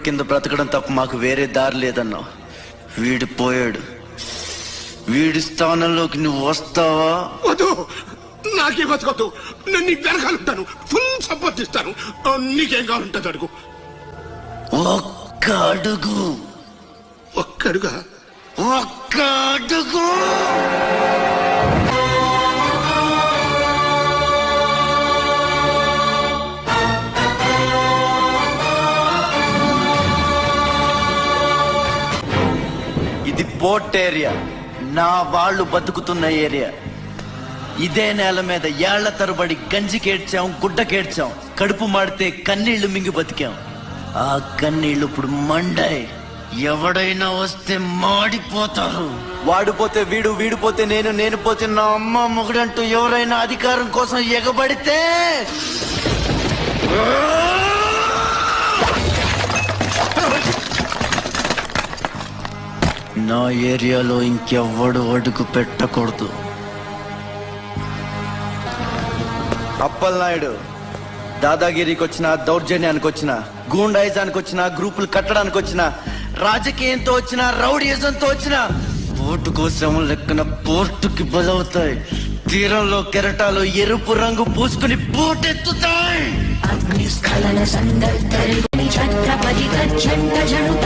కింద బ్రతకడం తప్ప మాకు వేరే దారి లేదన్నా. వీడు పోయాడు, వీడి స్థానంలోకి నువ్వు వస్తావా? వద్దు, నాకే బతకొద్దు. నేను నీకు వెనకాలంటాను, ఫుల్ సపోర్ట్ ఇస్తాను. నీకేం కావాలంటుంది అడుగు. ఒక్క అడుగు. ఒక్కడుగా? ఒక్క అడుగు. ఇది పోర్ట్ ఏరియా, నా వాళ్ళు బతుకుతున్న ఏరియా. ఇదే నేల మీద ఏళ్ల తరబడి గంజికేడ్చాం, గుడ్డకేడ్చాం, కడుపు మాడితే కన్నీళ్లు మింగి బతికాం. ఆ కన్నీళ్లు ఇప్పుడు మండాయి. ఎవడైనా వస్తే మాడిపోతారు. వాడిపోతే వీడు, వీడిపోతే నేను, నేను పోతే నా అమ్మ మొగుడంటూ ఎవరైనా అధికారం కోసం ఎగబడితే నా ఏరియాలో ఇంకెవ్వడు అడుగు పెట్టకూడదు. అప్పలనాయుడు దాదాగిరికి వచ్చినా, దౌర్జన్యానికి వచ్చినా, గూండాయిజానికి వచ్చినా, గ్రూపులు కట్టడానికి వచ్చినా, రాజకీయంతో వచ్చినా, రౌడీయిజంతో వచ్చినా ఓటు కోసం లెక్కన పోర్టుకి బలవుతాయి. తీరంలో కెరటాలు ఎరుపు రంగు పూసుకుని పోటెత్తుతాయి. అగ్నిస్ఖలన సందర్భ ఛత్రపతి గచ్చంట జనుత